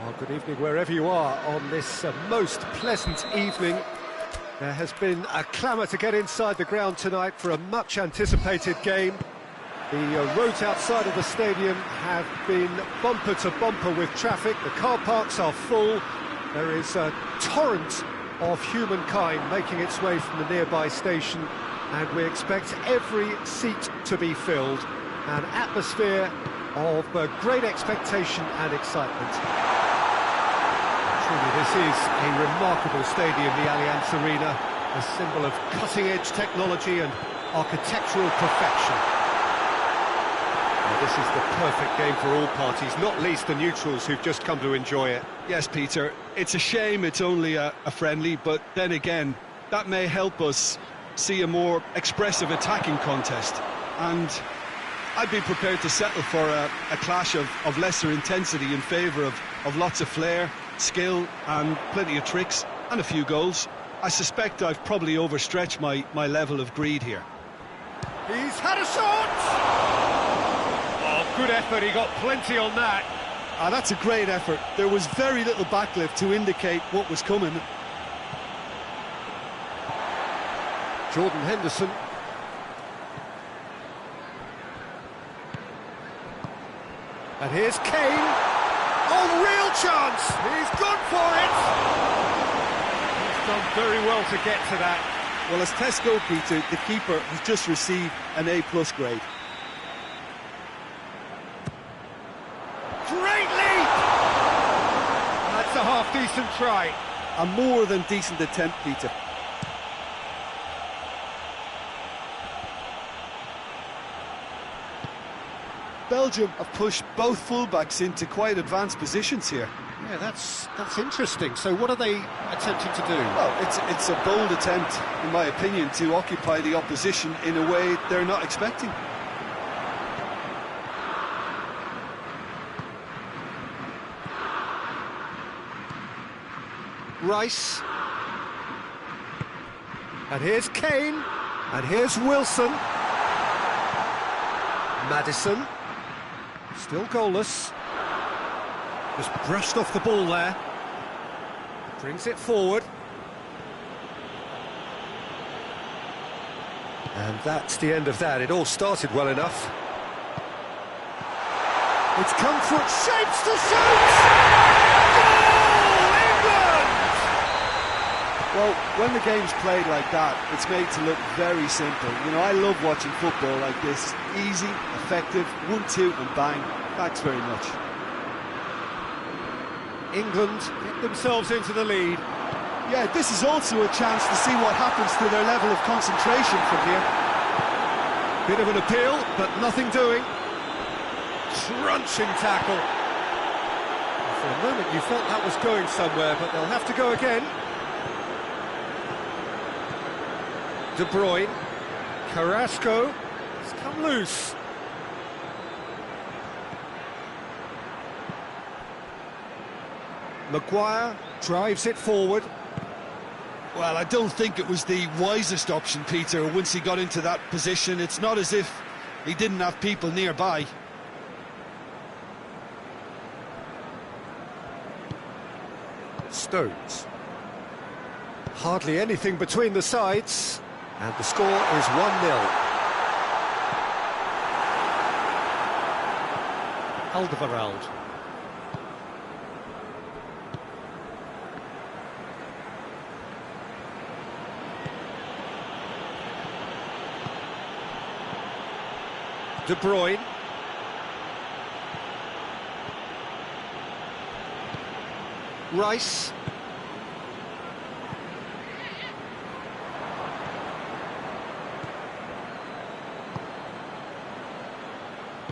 Well, good evening wherever you are on this most pleasant evening. There has been a clamour to get inside the ground tonight for a much-anticipated game. The roads outside of the stadium have been bumper to bumper with traffic. The car parks are full. There is a torrent of humankind making its way from the nearby station, and we expect every seat to be filled. An atmosphere of great expectation and excitement. Truly, this is a remarkable stadium, the Allianz Arena, a symbol of cutting-edge technology and architectural perfection. Well, this is the perfect game for all parties, not least the neutrals who've just come to enjoy it. Yes, Peter, it's a shame it's only a friendly, but then again, that may help us see a more expressive attacking contest. And I'd be prepared to settle for a clash of lesser intensity in favour of lots of flair, skill and plenty of tricks and a few goals. I suspect I've probably overstretched my level of greed here. He's had a shot! Oh, good effort, he got plenty on that. That's a great effort. There was very little backlift to indicate what was coming. Jordan Henderson. And here's Kane. Oh, real chance! He's gone for it! He's done very well to get to that. Well, as tests go, Peter, the keeper has just received an A+ grade. Great leap! That's a half-decent try. A more than decent attempt, Peter. Belgium have pushed both fullbacks into quite advanced positions here. Yeah, that's interesting. So what are they attempting to do? Well, it's a bold attempt, in my opinion, to occupy the opposition in a way they're not expecting. Rice. And here's Kane. And here's Wilson. Maddison. Still goalless. Just brushed off the ball there. Brings it forward. And that's the end of that. It all started well enough. It's come through, shapes to shoot! Goal, England! Well, when the game's played like that, it's made to look very simple. You know, I love watching football like this. Easy, effective, 1-2 and bang. Thanks very much. England get themselves into the lead. Yeah, this is also a chance to see what happens to their level of concentration from here. Bit of an appeal, but nothing doing. Crunching tackle. For a moment you felt that was going somewhere, but they'll have to go again. De Bruyne. Carrasco. It's come loose. Maguire drives it forward. Well, I don't think it was the wisest option, Peter, once he got into that position. It's not as if he didn't have people nearby. Stones. Hardly anything between the sides, and the score is 1-0. Alderweireld. De Bruyne. Rice.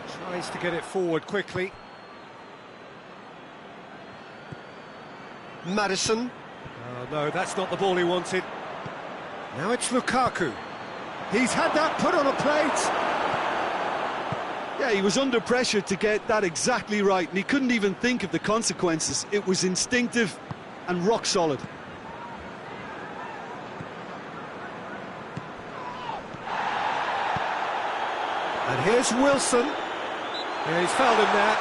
Tries to get it forward quickly. Maddison. Oh no, that's not the ball he wanted. Now it's Lukaku. He's had that put on a plate. Yeah, he was under pressure to get that exactly right, and he couldn't even think of the consequences. It was instinctive and rock solid. And here's Wilson. Yeah, he's fouled him there.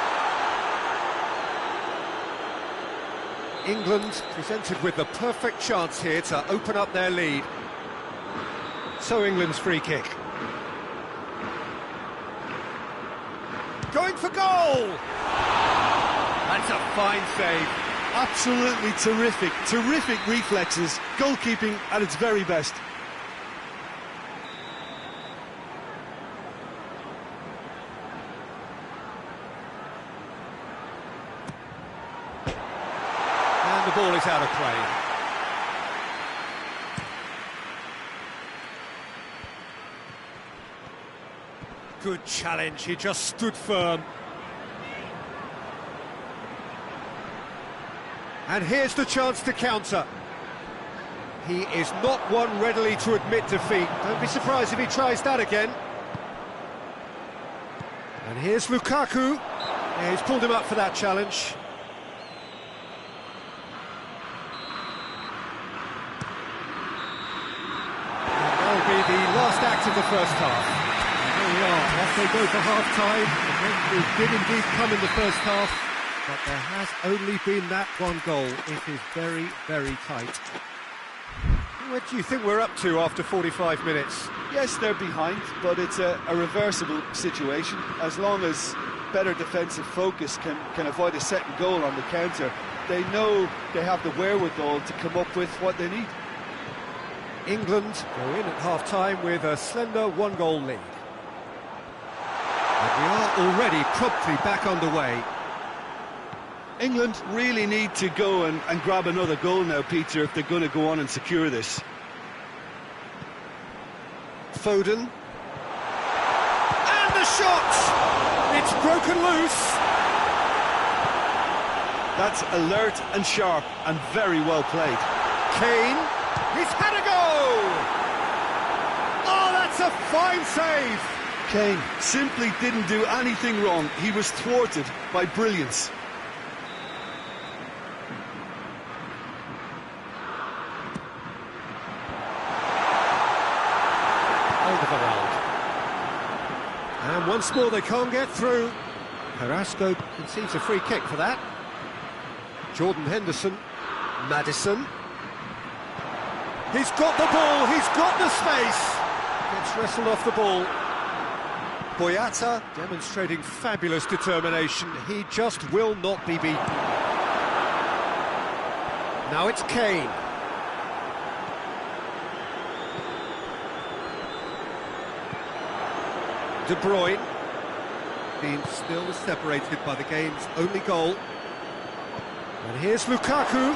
England presented with the perfect chance here to open up their lead. So England's free kick. Going for goal! That's a fine save. Absolutely terrific, terrific reflexes, goalkeeping at its very best. And the ball is out of play. Good challenge, he just stood firm. And here's the chance to counter. He is not one readily to admit defeat. Don't be surprised if he tries that again. And here's Lukaku. Yeah, he's pulled him up for that challenge. And that'll be the last act of the first half. There we are, off they go for half-time. The breakthrough did indeed come in the first half. But there has only been that one goal. It is very, very tight. What do you think we're up to after 45 minutes? Yes, they're behind, but it's a reversible situation. As long as better defensive focus can avoid a second goal on the counter, they know they have the wherewithal to come up with what they need. England go in at half-time with a slender one-goal lead. And we are already promptly back underway. England really need to go and grab another goal now, Peter, if they're going to go on and secure this. Foden. And the shot! It's broken loose! That's alert and sharp and very well played. Kane, he's had a go! Oh, that's a fine save! Kane simply didn't do anything wrong. He was thwarted by brilliance. And once more they can't get through. Carrasco conceives a free kick for that. Jordan Henderson, Maddison. He's got the ball, he's got the space. Gets wrestled off the ball. Boyata demonstrating fabulous determination. He just will not be beaten. Now it's Kane. De Bruyne, being still separated by the game's only goal. And here's Lukaku.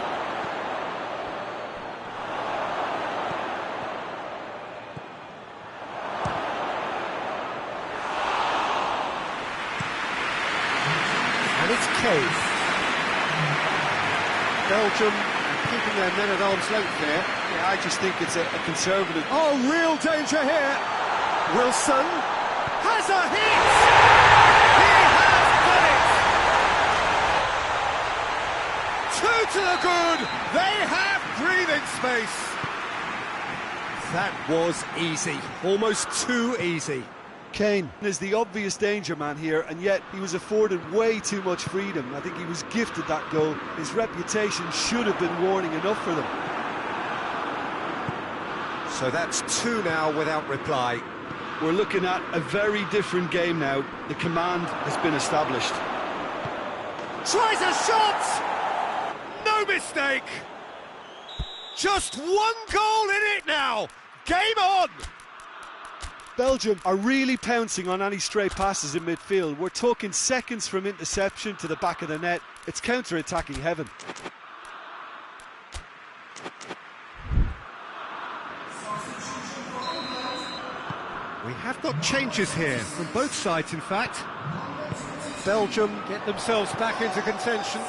And it's Kane. Belgium keeping their men at arm's length here. Yeah, I just think it's a conservative... Oh, real danger here. Wilson has a hit! He has done it! Two to the good! They have breathing space! That was easy, almost too easy. Kane is the obvious danger man here, and yet he was afforded way too much freedom. I think he was gifted that goal. His reputation should have been warning enough for them. So that's two now without reply. We're looking at a very different game now. The command has been established. Tries a shot! No mistake! Just one goal in it now! Game on! Belgium are really pouncing on any stray passes in midfield. We're talking seconds from interception to the back of the net. It's counter-attacking heaven. We have got changes here, from both sides in fact. Belgium get themselves back into contention.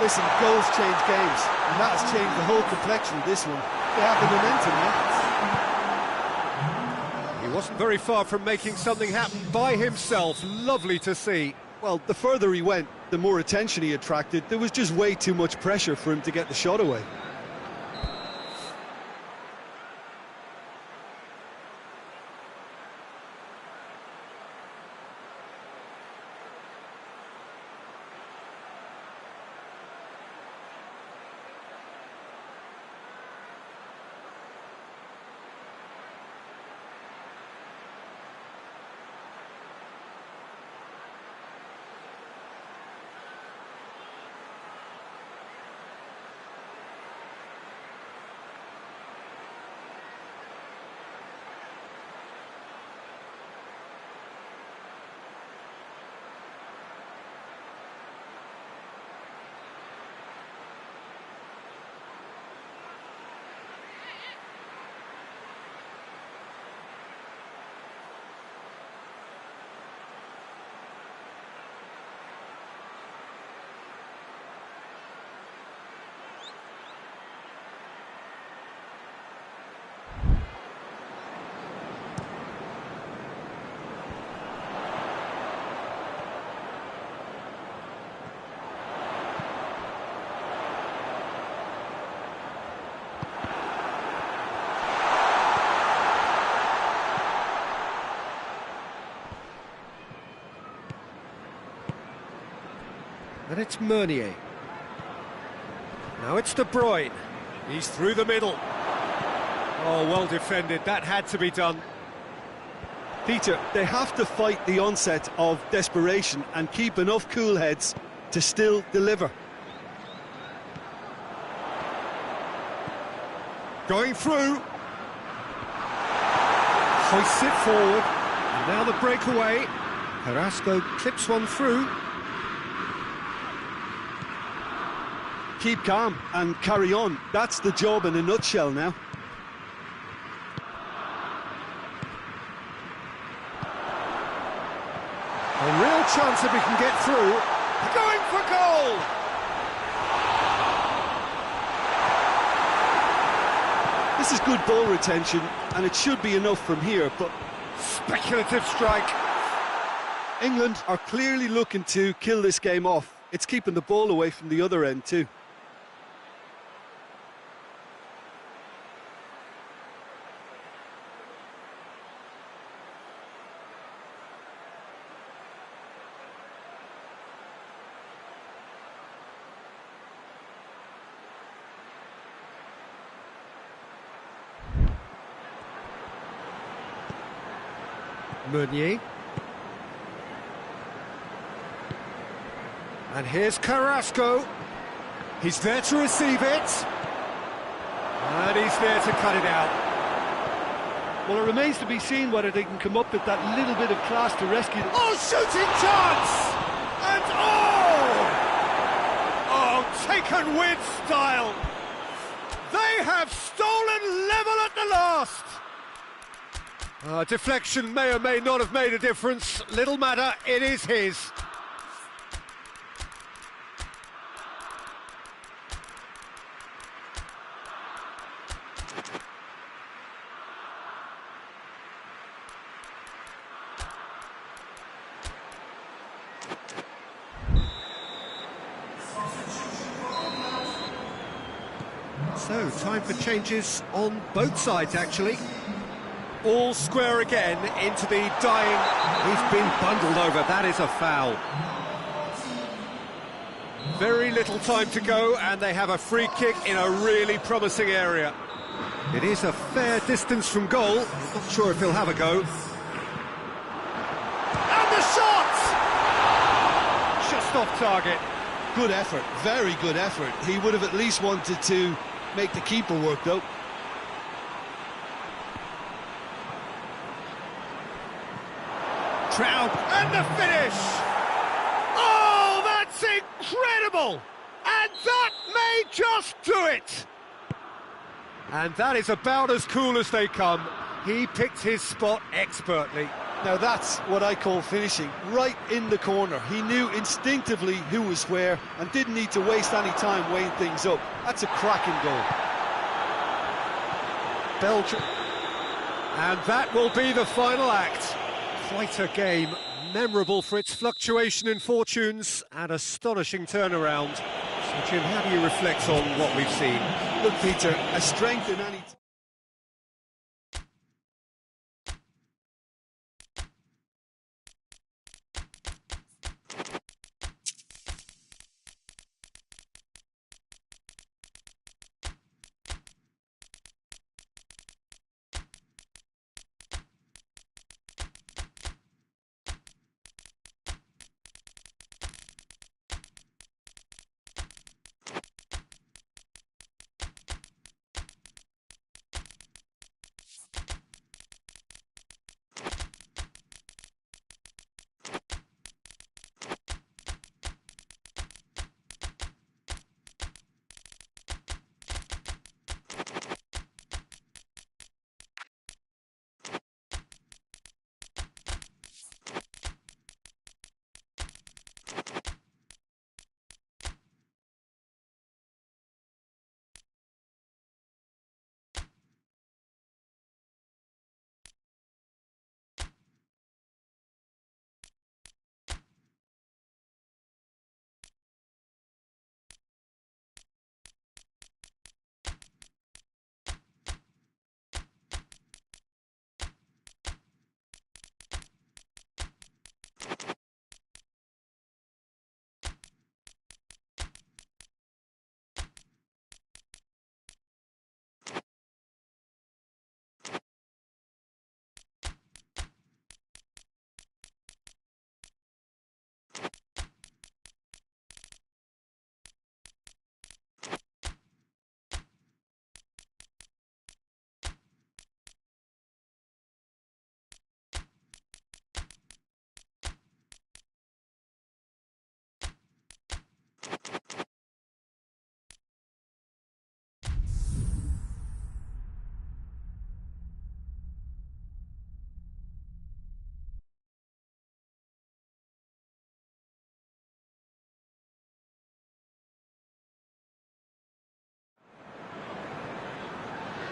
Listen, goals change games, and that has changed the whole complexion of this one. They have the momentum now. He wasn't very far from making something happen by himself. Lovely to see. Well, the further he went, the more attention he attracted. There was just way too much pressure for him to get the shot away. And it's Meunier. Now it's De Bruyne. He's through the middle. Oh, well defended. That had to be done. Peter, they have to fight the onset of desperation and keep enough cool heads to still deliver. Going through. Hoists it forward. And now the breakaway. Carrasco clips one through. Keep calm and carry on. That's the job in a nutshell now. A real chance if he can get through. Going for goal! This is good ball retention, and it should be enough from here, but... Speculative strike. England are clearly looking to kill this game off. It's keeping the ball away from the other end too. Meunier. And here's Carrasco. He's there to receive it. And he's there to cut it out. Well, it remains to be seen whether they can come up with that little bit of class to rescue them. Oh, shooting chance! And oh, taken with style. They have stolen level at the last. Deflection may or may not have made a difference. Little matter, it is his. So, time for changes on both sides, actually. All square again into the dying... He's been bundled over, that is a foul. Very little time to go, and they have a free kick in a really promising area. It is a fair distance from goal. I'm not sure if he'll have a go. And the shot! Just off target. Good effort, very good effort. He would have at least wanted to make the keeper work, though. Trout, and the finish! Oh, that's incredible! And that may just do it! And that is about as cool as they come. He picked his spot expertly. Now that's what I call finishing, right in the corner. He knew instinctively who was where and didn't need to waste any time weighing things up. That's a cracking goal. Belgium. And that will be the final act. Quite a game, memorable for its fluctuation in fortunes and astonishing turnaround. So, Jim, how do you reflect on what we've seen? Look, Peter, a strength in any...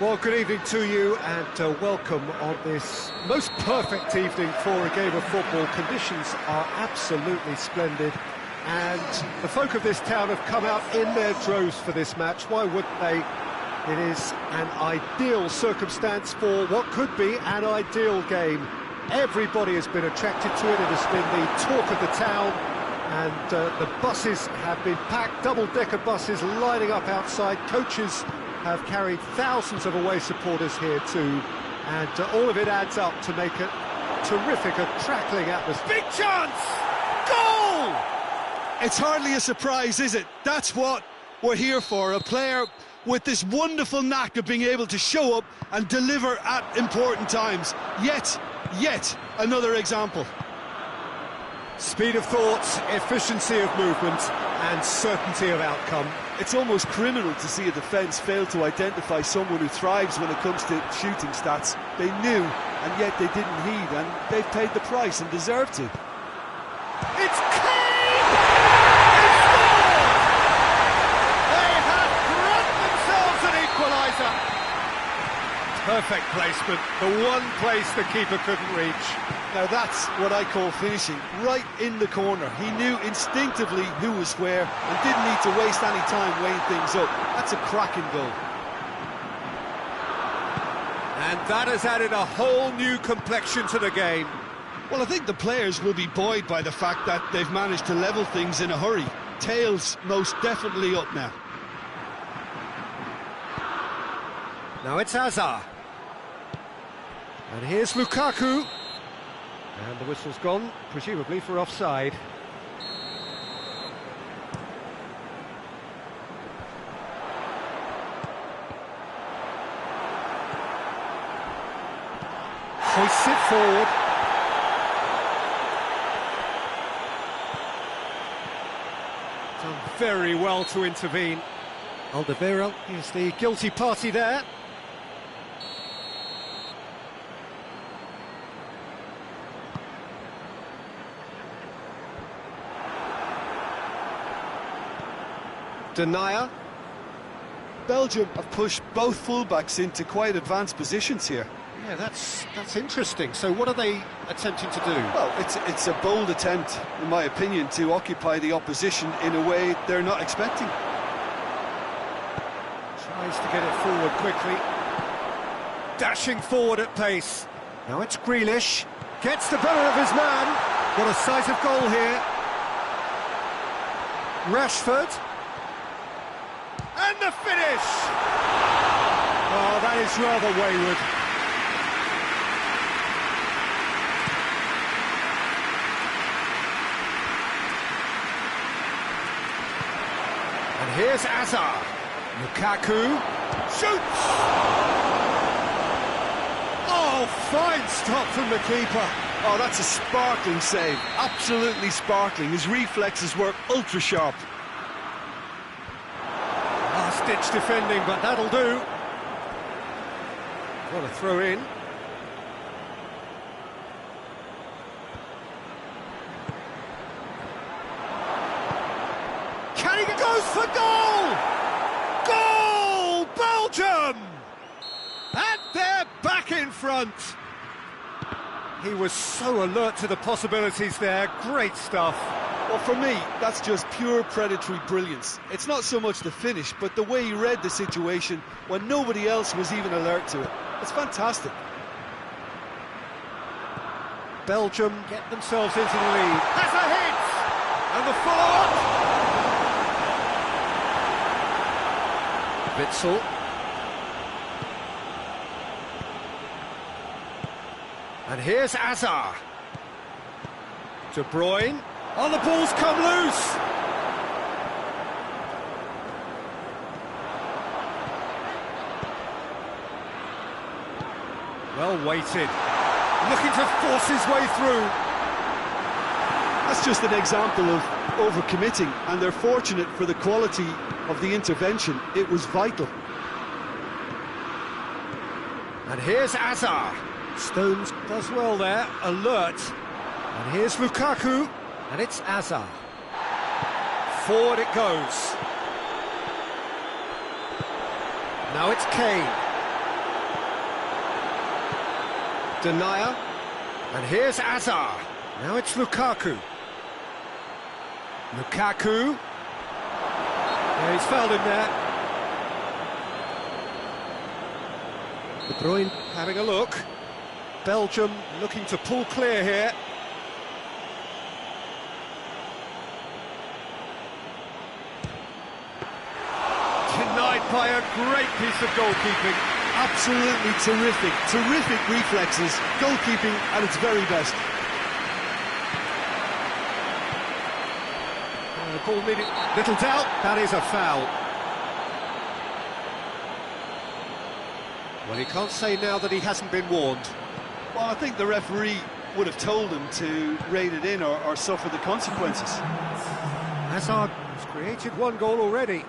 Well, good evening to you and welcome on this most perfect evening for a game of football. Conditions are absolutely splendid and the folk of this town have come out in their droves for this match. Why wouldn't they? It is an ideal circumstance for what could be an ideal game. Everybody has been attracted to it. It has been the talk of the town, and the buses have been packed, double-decker buses lining up outside. Coaches have carried thousands of away supporters here too, and all of it adds up to make it terrific, a crackling atmosphere. Big chance! Goal! It's hardly a surprise, is it? That's what we're here for, a player with this wonderful knack of being able to show up and deliver at important times. Yet another example. Speed of thought, efficiency of movement and certainty of outcome. It's almost criminal to see a defence fail to identify someone who thrives when it comes to shooting stats. They knew, and yet they didn't heed, and they've paid the price and deserve to. It's Kane! They have grabbed themselves an equaliser. Perfect placement, the one place the keeper couldn't reach. Now that's what I call finishing, right in the corner. He knew instinctively who was where and didn't need to waste any time weighing things up. That's a cracking goal. And that has added a whole new complexion to the game. Well, I think the players will be buoyed by the fact that they've managed to level things in a hurry. Tails most definitely up now. Now it's Hazard. And here's Lukaku. And the whistle's gone, presumably for offside. Hoists it forward. Done very well to intervene. Alderweireld is the guilty party there. Denier. Belgium have pushed both fullbacks into quite advanced positions here. Yeah, that's interesting. So what are they attempting to do? Well, it's a bold attempt, in my opinion, to occupy the opposition in a way they're not expecting. Tries to get it forward quickly. Dashing forward at pace. Now it's Grealish. Gets the better of his man. Got a sight of goal here. Rashford. And the finish! Oh, that is rather wayward. And here's Hazard. Lukaku shoots! Oh, fine stop from the keeper. Oh, that's a sparkling save. Absolutely sparkling. His reflexes were ultra-sharp. Last-ditch defending, but that'll do. What a throw in. Can he goes for goal? Goal! Belgium! And they're back in front. He was so alert to the possibilities there. Great stuff. Well, for me, that's just pure predatory brilliance. It's not so much the finish, but the way he read the situation when nobody else was even alert to it. It's fantastic. Belgium get themselves into the lead. Has a hit! And the follow-up. Witsel. And here's Hazard. De Bruyne. Oh, the ball's come loose! Well weighted. Looking to force his way through. That's just an example of overcommitting, and they're fortunate for the quality of the intervention. It was vital. And here's Hazard. Stones does well there, alert. And here's Lukaku. And it's Hazard. Forward it goes. Now it's Kane. Denier. And here's Azar. Now it's Lukaku. Lukaku. Yeah, he's fouled him there. De Bruyne having a look. Belgium looking to pull clear here. Denied by a great piece of goalkeeping. Absolutely terrific, terrific reflexes, goalkeeping at its very best. Ball needed little doubt, that is a foul. Well, he can't say now that he hasn't been warned. Well, I think the referee would have told him to rein it in or suffer the consequences. Hazard has created one goal already.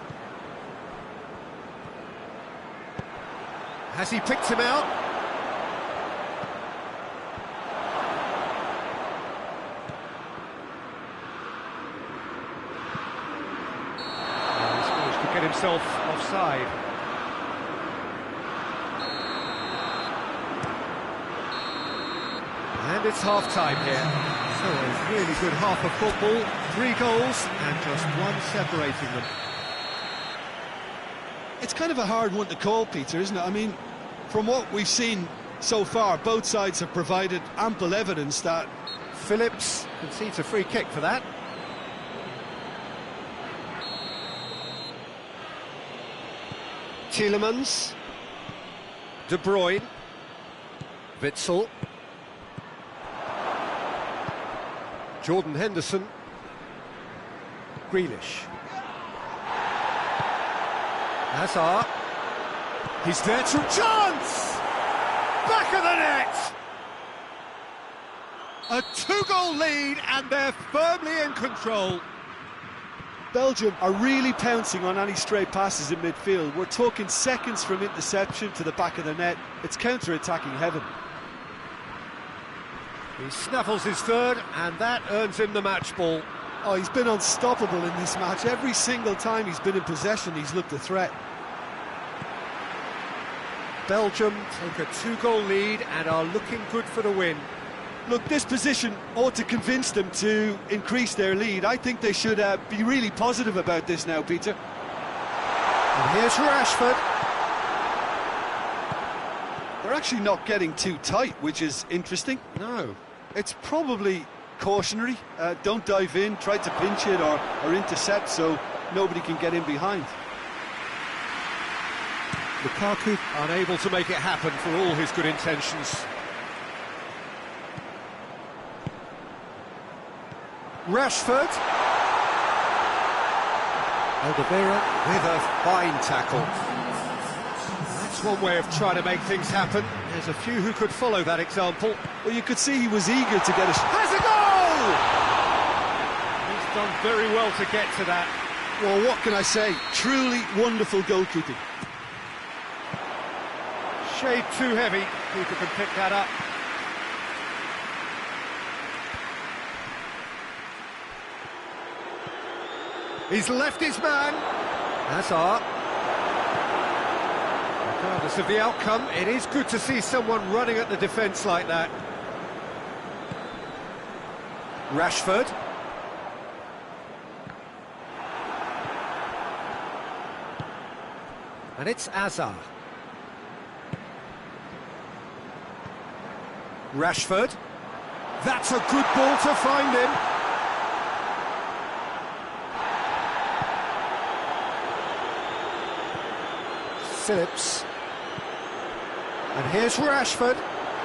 Has he picked him out? He's managed to get himself offside. And it's half-time here. So a really good half of football. 3 goals and just one separating them. It's kind of a hard one to call, Peter, isn't it? I mean, from what we've seen so far, both sides have provided ample evidence that... Phillips concedes a free kick for that. Tielemans. De Bruyne. Witsel. Jordan Henderson. Grealish. Hazard. He's there to chance! Back of the net! A 2-goal lead and they're firmly in control. Belgium are really pouncing on any stray passes in midfield. We're talking seconds from interception to the back of the net. It's counter-attacking heaven. He snaffles his third and that earns him the match ball. Oh, he's been unstoppable in this match. Every single time he's been in possession, he's looked a threat. Belgium take a 2-goal lead and are looking good for the win. Look, this position ought to convince them to increase their lead. I think they should be really positive about this now, Peter. And here's Rashford. They're actually not getting too tight, which is interesting. No. It's probably cautionary. Don't dive in, try to pinch it or intercept so nobody can get in behind. Lukaku unable to make it happen for all his good intentions. Rashford. Oliveira with a fine tackle. That's one way of trying to make things happen. There's a few who could follow that example. Well, you could see he was eager to get a... Has a goal! He's done very well to get to that. Well, what can I say? Truly wonderful goalkeeping. Shade too heavy. Keeper can pick that up. He's left his man. Hazard. Regardless of the outcome, it is good to see someone running at the defence like that. Rashford. And it's Azar. Rashford. That's a good ball to find him. Phillips. And here's Rashford.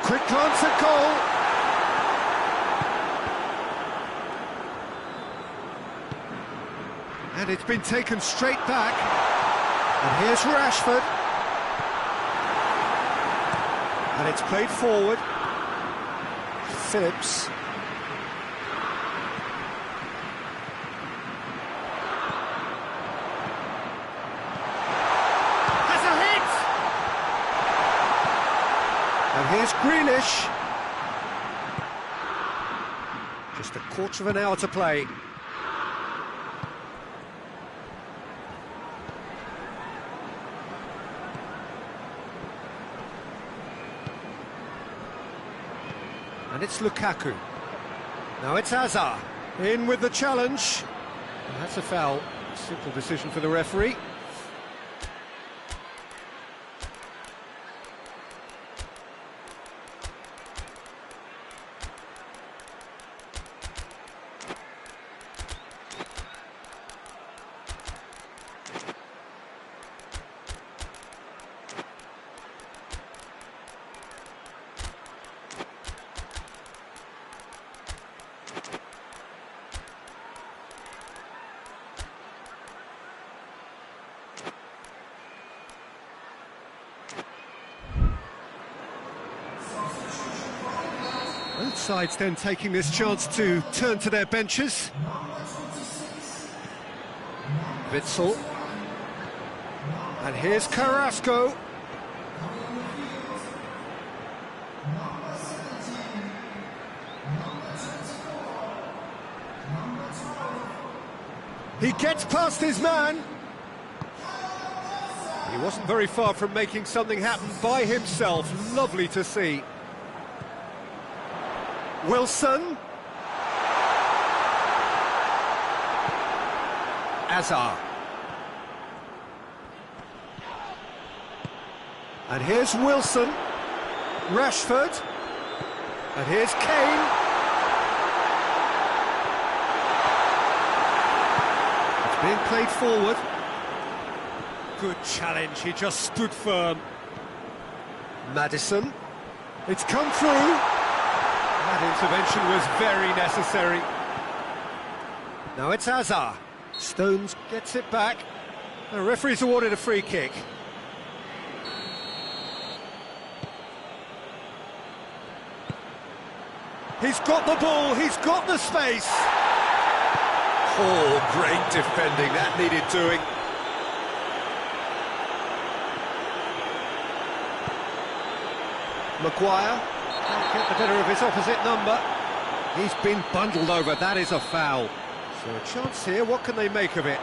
Quick glance at goal. And it's been taken straight back. And here's Rashford. And it's played forward. Phillips. Has a hit! And here's Grealish. Just a quarter of an hour to play. And it's Lukaku. Now it's Hazard. In with the challenge. And that's a foul. Simple decision for the referee. Both sides then taking this chance to turn to their benches. Witsel. And here's Carrasco. He gets past his man. He wasn't very far from making something happen by himself. Lovely to see. Wilson. Hazard. And here's Wilson. Rashford. And here's Kane. It's being played forward. Good challenge, he just stood firm. Maddison. It's come through. That intervention was very necessary. Now it's Hazard. Stones gets it back. The referee's awarded a free kick. He's got the ball, he's got the space. Oh, great defending, that needed doing. Maguire can't get the better of his opposite number. He's been bundled over, that is a foul. So a chance here, what can they make of it?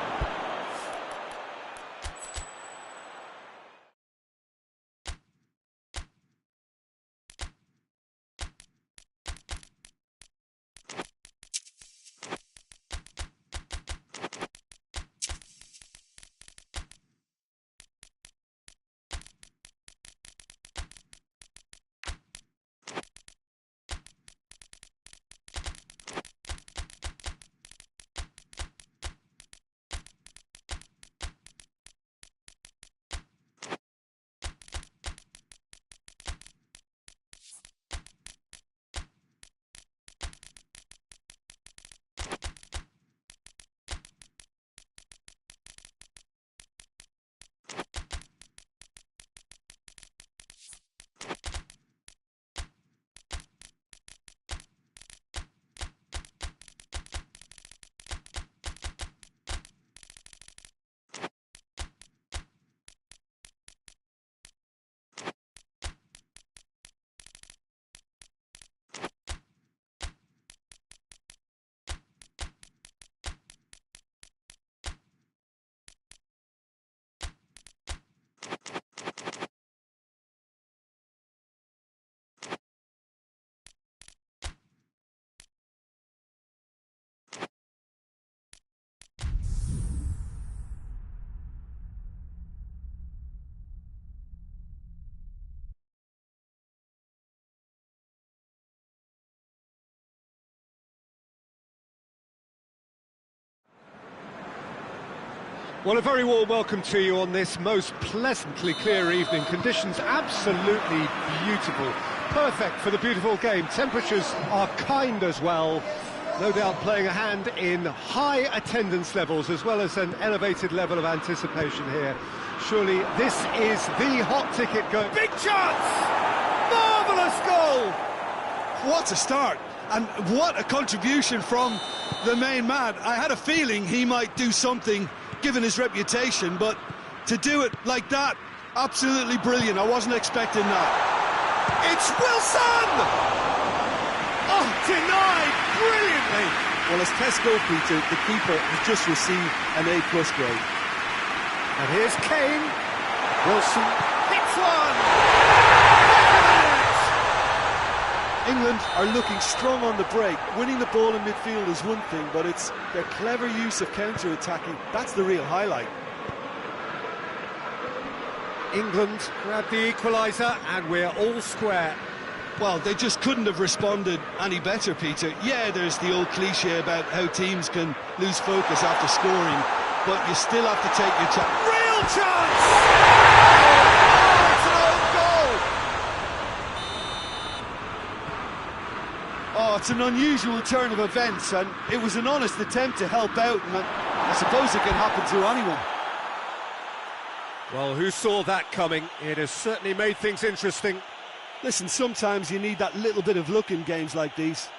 Well, a very warm welcome to you on this most pleasantly clear evening. Conditions absolutely beautiful. Perfect for the beautiful game. Temperatures are kind as well. No doubt playing a hand in high attendance levels as well as an elevated level of anticipation here. Surely this is the hot ticket going. Big chance! Marvellous goal! What a start, and what a contribution from the main man. I had a feeling he might do something given his reputation, but to do it like that, absolutely brilliant. I wasn't expecting that. It's Wilson! Oh, denied brilliantly! Well, as Pessss goalkeeper, the keeper has just received an A+ grade. And here's Kane. Wilson hits one! England are looking strong on the break. Winning the ball in midfield is one thing, but it's their clever use of counter-attacking. That's the real highlight. England grab the equaliser, and we're all square. Well, they just couldn't have responded any better, Peter. Yeah, there's the old cliche about how teams can lose focus after scoring, but you still have to take your chance. Real chance! It's an own goal! Oh, it's an unusual turn of events, and it was an honest attempt to help out, and I suppose it can happen to anyone. Well, who saw that coming? It has certainly made things interesting. Listen, sometimes you need that little bit of luck in games like these.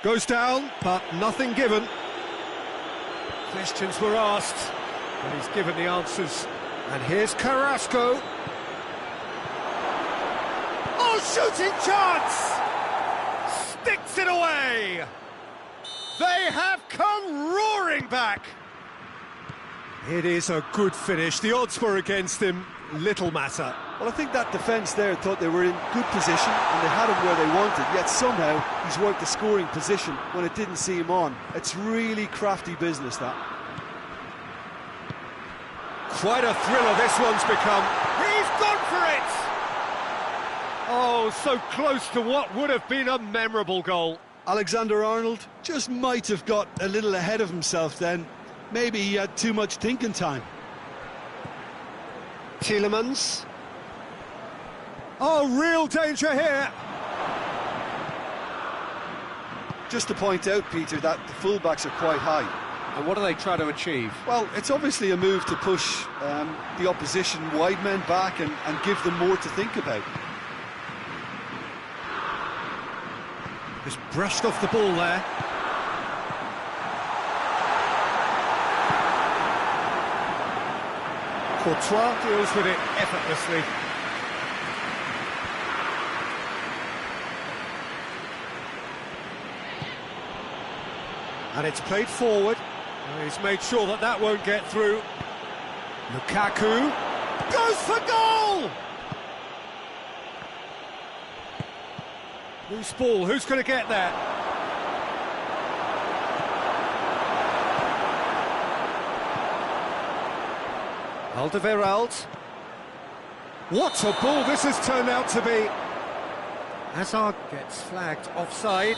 Goes down, but nothing given. Questions were asked, but he's given the answers. And here's Carrasco. Oh, shooting chance! Sticks it away! They have come roaring back! It is a good finish. The odds were against him. Little matter. Well, I think that defence there thought they were in good position and they had him where they wanted, yet somehow he's worked the scoring position when it didn't see him on. It's really crafty business, that. Quite a thriller this one's become. He's gone for it! Oh, so close to what would have been a memorable goal. Alexander-Arnold just might have got a little ahead of himself then. Maybe he had too much thinking time. Tielemans. Oh, real danger here. Just to point out, Peter, that the fullbacks are quite high. And what do they try to achieve? Well, it's obviously a move to push the opposition wide men back and give them more to think about. Just brushed off the ball there. Courtois deals with it effortlessly. And it's played forward. He's made sure that that won't get through. Lukaku goes for goal! Loose ball, who's going to get there? Alderweireld. What a ball this has turned out to be. Hazard gets flagged offside.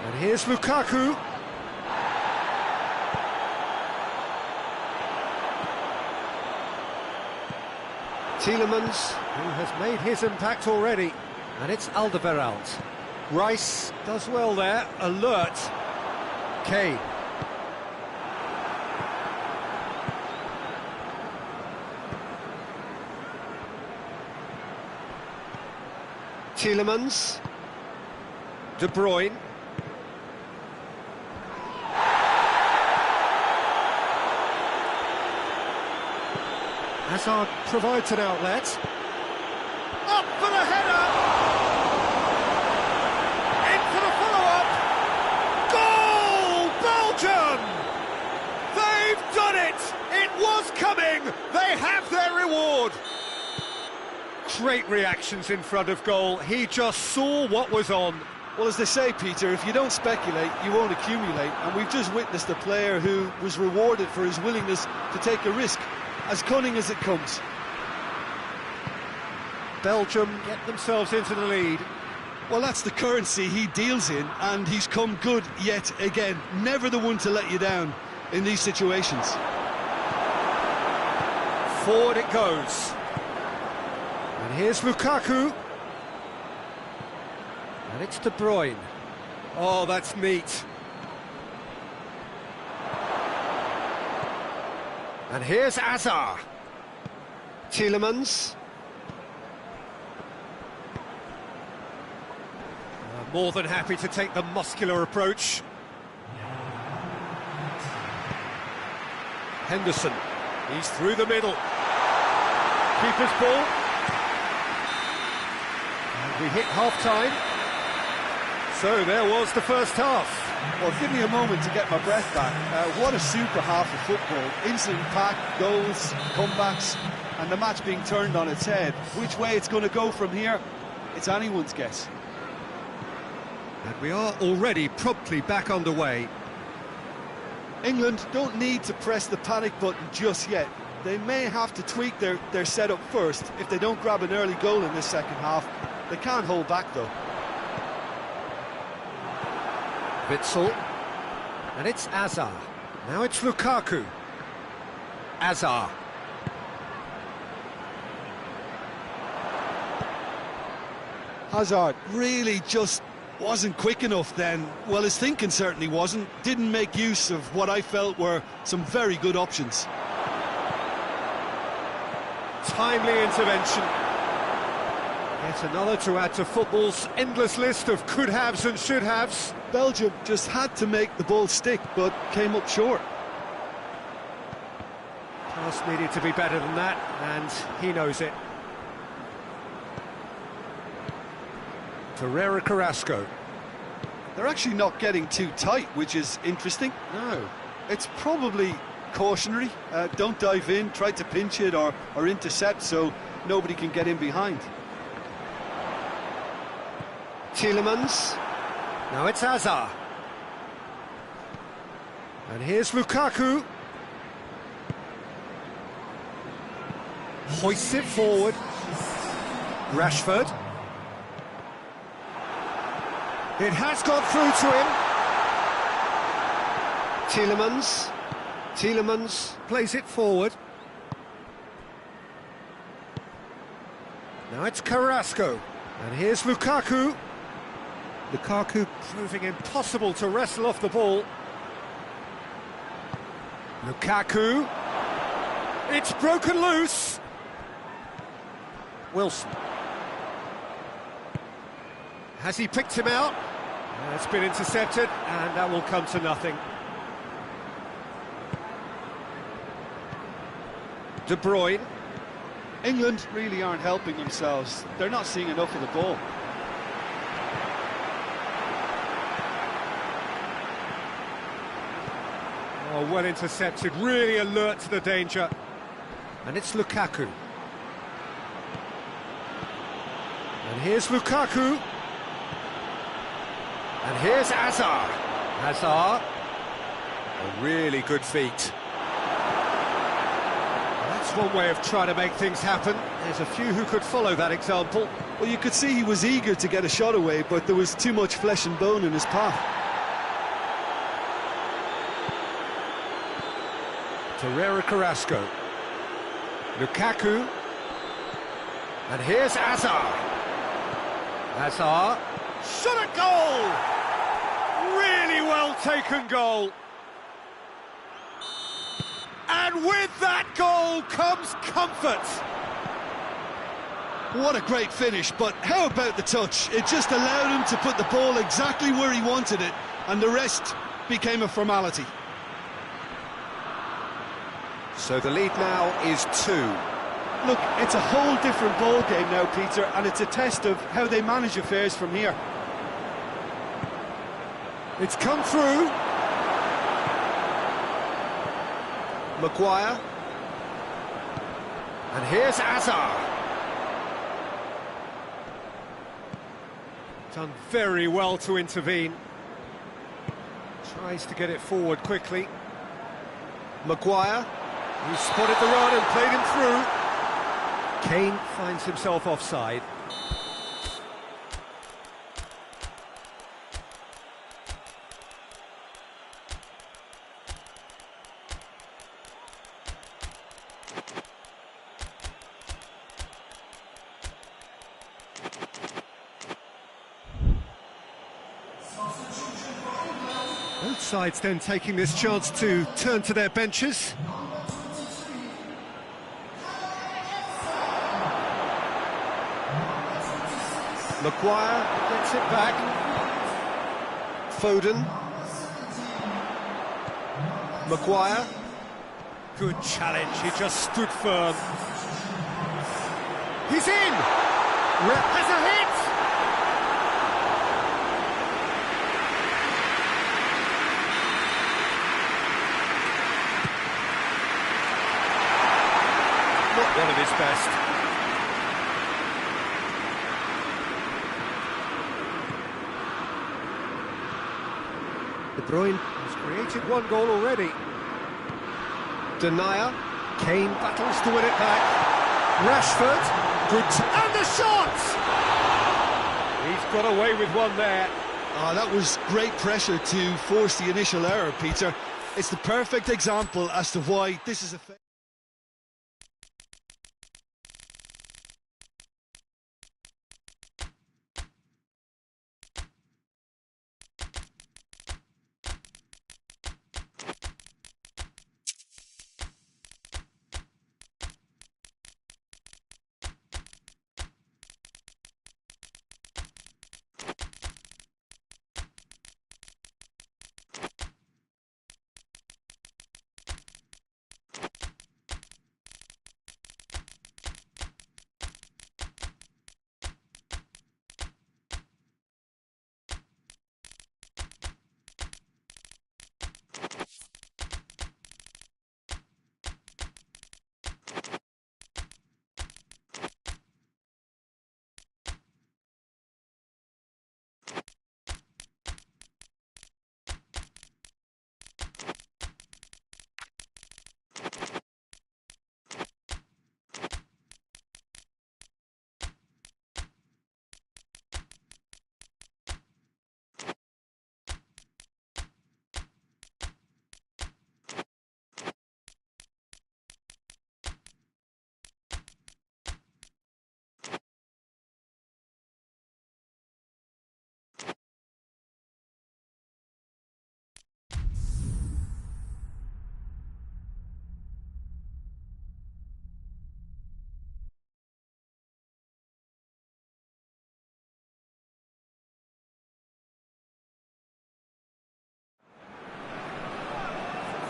And here's Lukaku. Tielemans, who has made his impact already. And it's Alderweireld. Rice does well there, alert. Kane. Tielemans. De Bruyne. Hazard provides an outlet. Up for the header! In for the follow-up! Goal! Belgium! They've done it! It was coming! They have their reward! Great reactions in front of goal. He just saw what was on. Well, as they say, Peter, if you don't speculate, you won't accumulate. And we've just witnessed a player who was rewarded for his willingness to take a risk, as cunning as it comes. Belgium get themselves into the lead. Well, that's the currency he deals in, and he's come good yet again. Never the one to let you down in these situations. Forward it goes. And here's Lukaku. And it's De Bruyne. Oh, that's neat. And here's Hazard. Tielemans. More than happy to take the muscular approach. Henderson. He's through the middle. Keeper's ball. And we hit half-time. So there was the first half. Well, give me a moment to get my breath back. What a super half of football. Instant pack, goals, comebacks, and the match being turned on its head. Which way it's going to go from here, it's anyone's guess. And we are already promptly back underway. England don't need to press the panic button just yet. They may have to tweak their setup first if they don't grab an early goal in this second half. They can't hold back, though. Witsel. And it's Hazard. Now it's Lukaku. Hazard. Hazard really just wasn't quick enough then. Well, his thinking certainly wasn't. Didn't make use of what I felt were some very good options. Timely intervention. Yet another to add to football's endless list of could-haves and should-haves. Belgium just had to make the ball stick, but came up short. Pass needed to be better than that, and he knows it. Ferreira Carrasco. They're actually not getting too tight, which is interesting. No. It's probably cautionary. Don't dive in, try to pinch it or intercept so nobody can get in behind. Tielemans. Now it's Hazard. And here's Lukaku. Hoists it forward. Rashford. It has gone through to him. Tielemans. Tielemans plays it forward. Now it's Carrasco. And here's Lukaku. Lukaku proving impossible to wrestle off the ball. Lukaku. It's broken loose. Wilson. Has he picked him out? It's been intercepted, and that will come to nothing. De Bruyne. England really aren't helping themselves. They're not seeing enough of the ball. Oh, well intercepted, really alert to the danger. And it's Lukaku. And here's Lukaku. And here's Hazard. Hazard. A really good feat. That's one way of trying to make things happen. There's a few who could follow that example. Well, you could see he was eager to get a shot away, but there was too much flesh and bone in his path. Ferreira Carrasco. Lukaku. And here's Hazard. Hazard. Shot at goal! Really well taken goal. And with that goal comes comfort. What a great finish, but how about the touch? It just allowed him to put the ball exactly where he wanted it, and the rest became a formality. So the lead now is 2. Look, it's a whole different ball game now, Peter, and it's a test of how they manage affairs from here. It's come through. Maguire. And here's Azar. Done very well to intervene. Tries to get it forward quickly. Maguire, who spotted the run and played him through. Kane finds himself offside. Both sides then taking this chance to turn to their benches. Maguire gets it back. Foden. Maguire. Good challenge, he just stood firm. He's in! Has a hit! Not one of his best. De Bruyne has created one goal already. Denier. Kane battles to win it back. Rashford. And the shot! He's got away with one there. Oh, that was great pressure to force the initial error, Peter. It's the perfect example as to why this is a...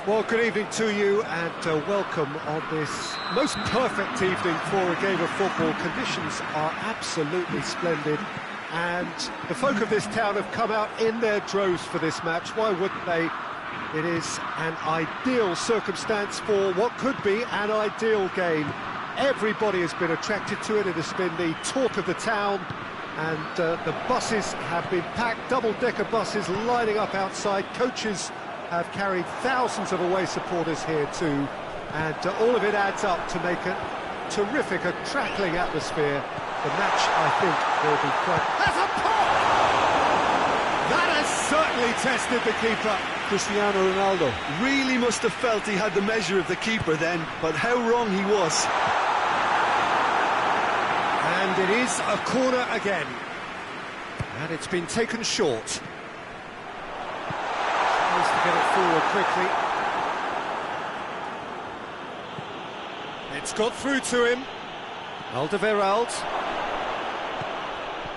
Well, good evening to you and welcome on this most perfect evening for a game of football. Conditions are absolutely splendid and the folk of this town have come out in their droves for this match. Why wouldn't they? It is an ideal circumstance for what could be an ideal game. Everybody has been attracted to it. It has been the talk of the town and the buses have been packed, double-decker buses lining up outside. Coaches have carried thousands of away supporters here too, and all of it adds up to make a terrific, a crackling atmosphere. The match, I think, will be quite... Has a pop! That has certainly tested the keeper. Cristiano Ronaldo Really must have felt he had the measure of the keeper then, but how wrong he was. And it is a corner again. And it's been taken short. Tries to get it forward quickly. It's got through to him. Alderweireld.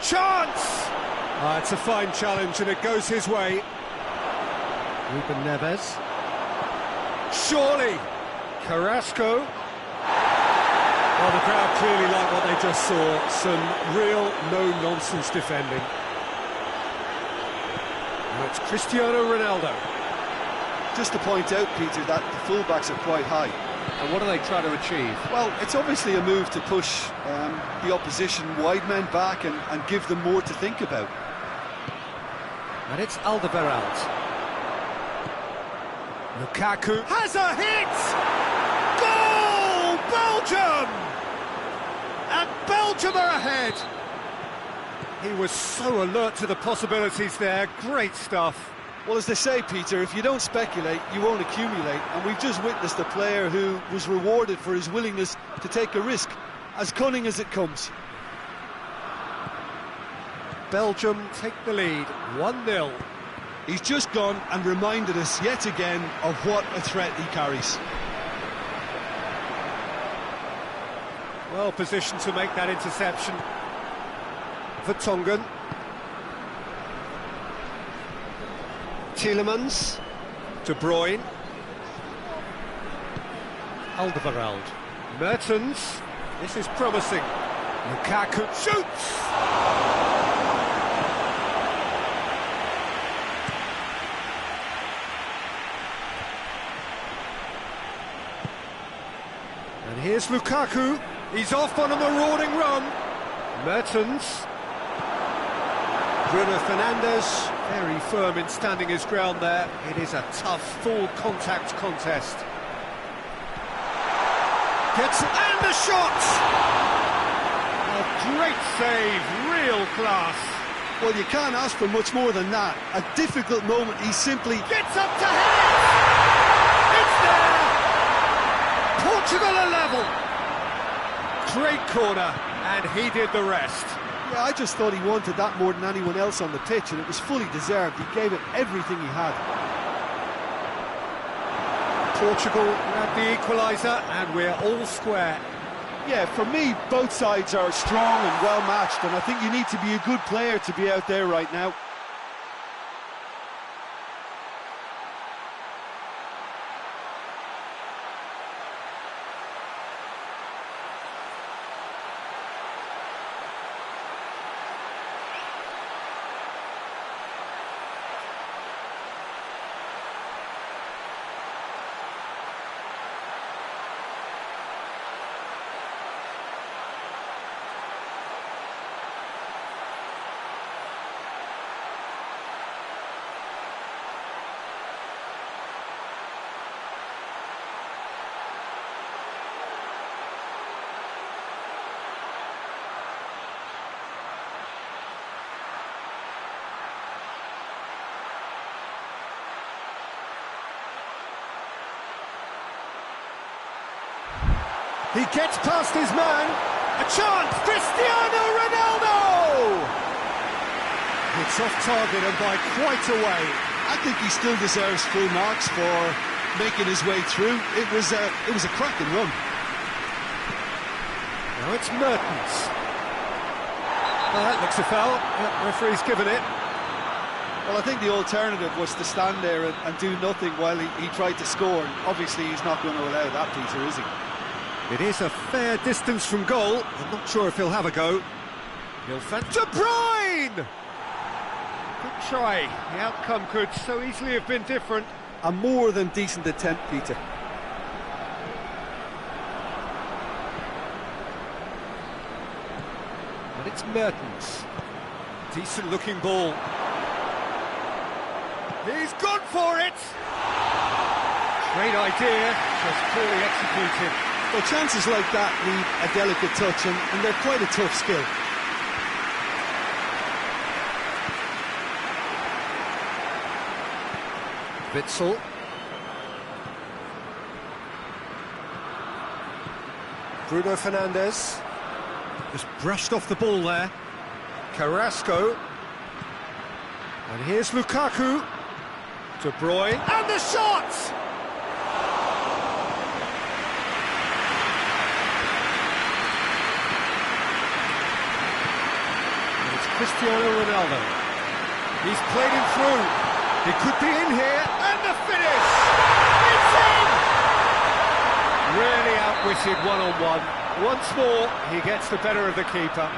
Chance! It's a fine challenge and it goes his way. Ruben Neves. Surely! Carrasco. Well, the crowd clearly like what they just saw. Some real no-nonsense defending. Now it's Cristiano Ronaldo. Just to point out, Peter, that the fullbacks are quite high. And what are they trying to achieve? Well, it's obviously a move to push the opposition wide men back and give them more to think about. And it's Alderweireld. Lukaku has a hit! Goal! Belgium! And Belgium are ahead! He was so alert to the possibilities there. Great stuff. Well, as they say, Peter, if you don't speculate, you won't accumulate. And we've just witnessed a player who was rewarded for his willingness to take a risk, as cunning as it comes. Belgium take the lead, 1-0. He's just gone and reminded us yet again of what a threat he carries. Well positioned to make that interception. Vertonghen. Tielemans. De Bruyne. Alderweireld. Mertens. This is promising. Lukaku shoots! And here's Lukaku. He's off on a marauding run. Mertens. Bruno Fernandes, very firm in standing his ground there. It is a tough, full-contact contest. Gets it, and the shot! A great save, real class. Well, you can't ask for much more than that. A difficult moment, he simply Gets up to head it! It's there! Portugal are level. Great corner, and he did the rest. Yeah, I just thought he wanted that more than anyone else on the pitch, and it was fully deserved. He gave it everything he had. Portugal grab the equaliser, and we're all square. Yeah, for me, both sides are strong and well matched, and I think you need to be a good player to be out there right now. He gets past his man. A chance! Cristiano Ronaldo! It's off target and by quite a way. I think he still deserves full marks for making his way through. It was a cracking run. Now it's Mertens. Well, that looks a foul. Yeah, referee's given it. Well, I think the alternative was to stand there and do nothing while he tried to score. And obviously, he's not going to allow that, Peter, is he? It is a fair distance from goal. I'm not sure if he'll have a go. De Bruyne! Good try. The outcome could so easily have been different. A more than decent attempt, Peter. And it's Mertens. Decent looking ball. He's gone for it! Great idea, just poorly executed. Well, chances like that need a delicate touch, and they're quite a tough skill. Witsel. Bruno Fernandes. Just brushed off the ball there. Carrasco. And here's Lukaku. De Bruyne. And the shot! Cristiano Ronaldo. He's played him through. He could be in here, and the finish! It's in! Really outwitted one-on-one. Once more, he gets the better of the keeper.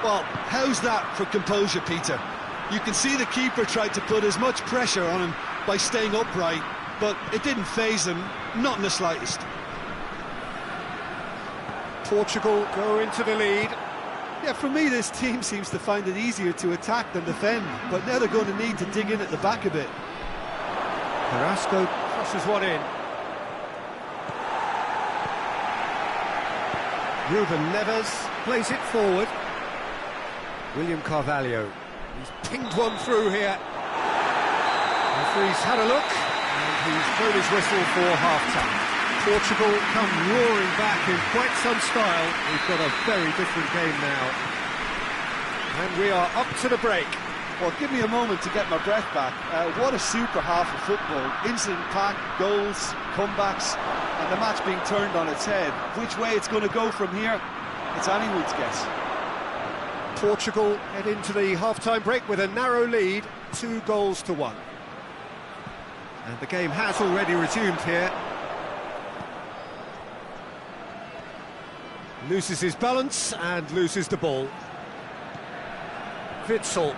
Well, how's that for composure, Peter? You can see the keeper tried to put as much pressure on him by staying upright, but it didn't faze him, not in the slightest. Portugal go into the lead. Yeah, for me, this team seems to find it easier to attack than defend, but now they're going to need to dig in at the back a bit. Carrasco crosses one in. Ruben Neves plays it forward. William Carvalho. He's pinged one through here. Referee's had a look, and he's blown his whistle for half-time. Portugal come roaring back in quite some style. We've got a very different game now. And we are up to the break. Well, give me a moment to get my breath back. What a super half of football. Incident-packed, goals, comebacks, and the match being turned on its head. Which way it's going to go from here, it's anyone's guess. Portugal head into the half-time break with a narrow lead, 2-1. And the game has already resumed here. Loses his balance and loses the ball. Witsel.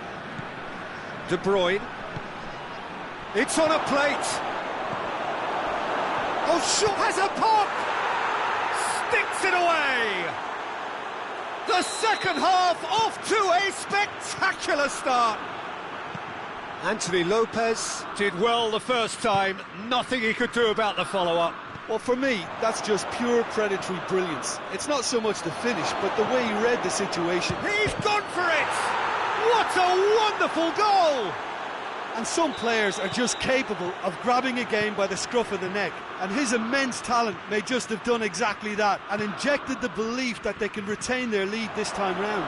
De Bruyne. It's on a plate. Oh, Shaw has a pop! Sticks it away! The second half off to a spectacular start. Anthony Lopez did well the first time. Nothing he could do about the follow-up. Well, for me, that's just pure predatory brilliance. It's not so much the finish, but the way he read the situation. He's gone for it! What a wonderful goal! And some players are just capable of grabbing a game by the scruff of the neck, and his immense talent may just have done exactly that and injected the belief that they can retain their lead this time round.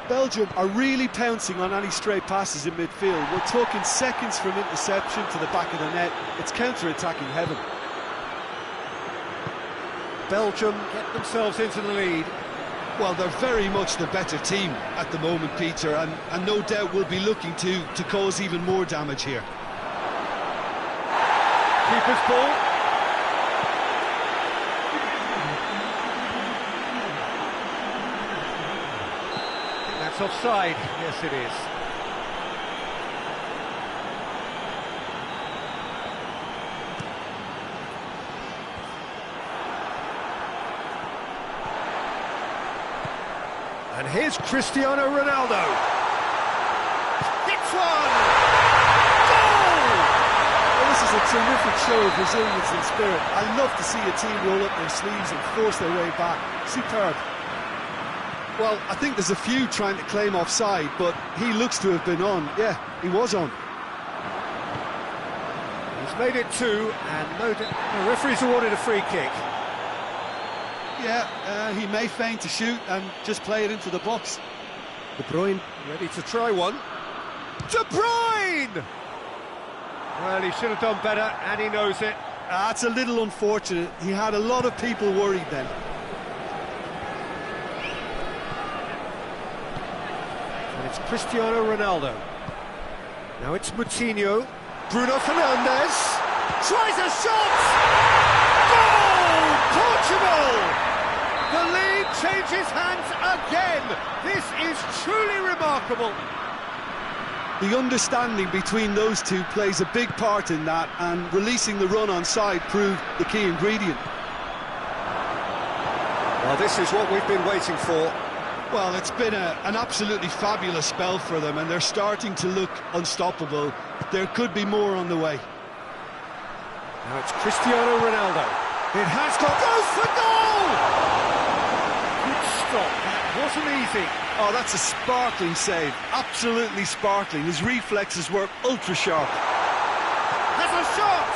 Belgium are really pouncing on any stray passes in midfield. We're talking seconds from interception to the back of the net. It's counter-attacking heaven. Belgium get themselves into the lead. Well, they're very much the better team at the moment, Peter, and no doubt will be looking to cause even more damage here. Keeper's ball. That's offside. Yes, it is. And here's Cristiano Ronaldo. Hits one! Goal! Well, this is a terrific show of resilience and spirit. I love to see a team roll up their sleeves and force their way back. Superb. Well, I think there's a few trying to claim offside, but he looks to have been on. Yeah, he was on. He's made it 2, and the referee's awarded a free kick. Yeah, he may feign to shoot and just play it into the box. De Bruyne ready to try one. De Bruyne! Well, he should have done better, and he knows it. That's a little unfortunate. He had a lot of people worried then. And it's Cristiano Ronaldo. Now it's Moutinho. Bruno Fernandes tries a shot! Goal! Portugal! The lead changes hands again. This is truly remarkable. The understanding between those two plays a big part in that, and releasing the run on side proved the key ingredient. Well, this is what we've been waiting for. Well, it's been an absolutely fabulous spell for them, and they're starting to look unstoppable. There could be more on the way. Now it's Cristiano Ronaldo. It has got... goes for goal! Good stop. That wasn't easy. Oh, that's a sparkling save. Absolutely sparkling. His reflexes were ultra sharp. Has a shot!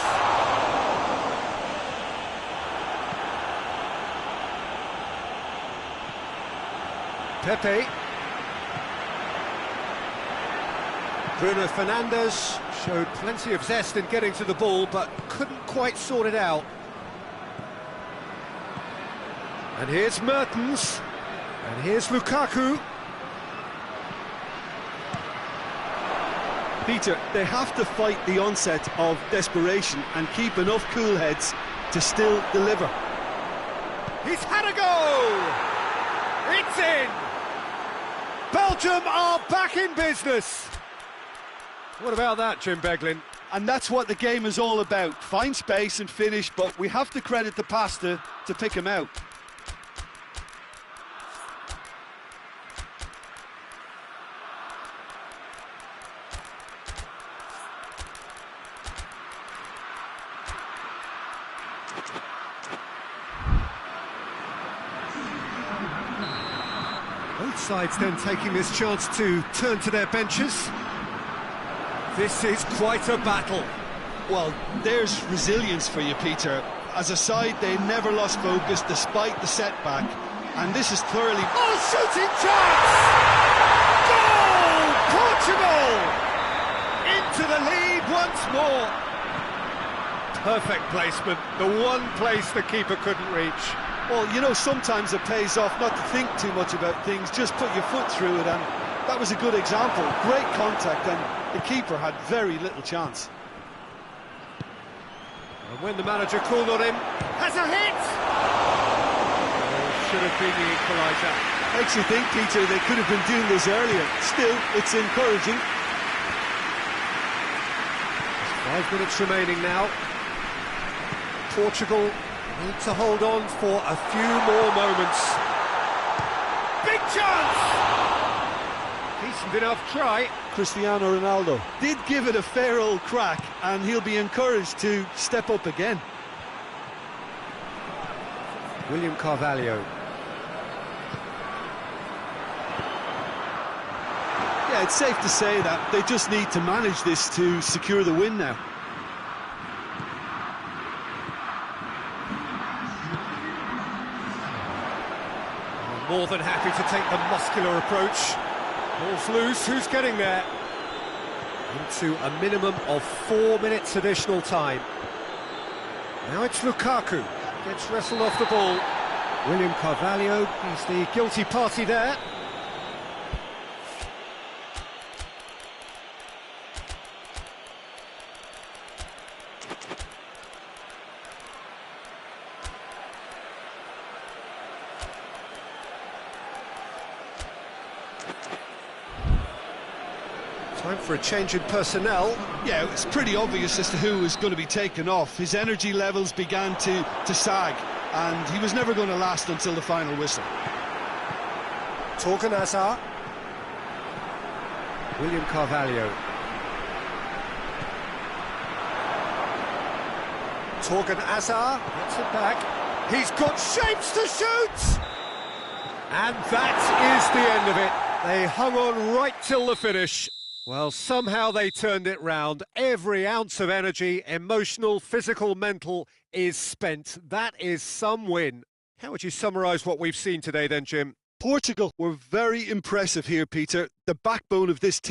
Pepe. Bruno Fernandes showed plenty of zest in getting to the ball, but couldn't quite sort it out. And here's Mertens. And here's Lukaku. Peter, they have to fight the onset of desperation and keep enough cool heads to still deliver. He's had a go! It's in! Belgium are back in business! What about that, Jim Beglin? And that's what the game is all about. Find space and finish, but we have to credit the pasta to pick him out. Both sides then taking this chance to turn to their benches. This is quite a battle. Well, there's resilience for you, Peter. As a side, they never lost focus despite the setback. And this is thoroughly... Oh, shooting chance! Goal! Portugal! Into the lead once more. Perfect placement. The one place the keeper couldn't reach. Well, you know, sometimes it pays off not to think too much about things, just put your foot through it, and that was a good example. Great contact, and the keeper had very little chance. And when the manager called on him, has a hit! Oh, should have been the equaliser. Makes you think, Peter, they could have been doing this earlier. Still, it's encouraging. There's 5 minutes remaining now. Portugal need to hold on for a few more moments. Big chance! Decent enough try. Cristiano Ronaldo did give it a fair old crack, and he'll be encouraged to step up again. William Carvalho. Yeah, it's safe to say that they just need to manage this to secure the win now. More than happy to take the muscular approach. Ball's loose, who's getting there? Into a minimum of 4 minutes additional time. Now it's Lukaku, gets wrestled off the ball. William Carvalho, he's the guilty party there. Time for a change in personnel. Yeah, it's pretty obvious as to who was going to be taken off. His energy levels began to sag, and he was never going to last until the final whistle. Torgan Hazard. William Carvalho. Torgan Hazard gets it back. He's got shapes to shoot! And that is the end of it. They hung on right till the finish. Well, somehow they turned it round. Every ounce of energy, emotional, physical, mental, is spent. That is some win. How would you summarise what we've seen today then, Jim? Portugal were very impressive here, Peter. The backbone of this team.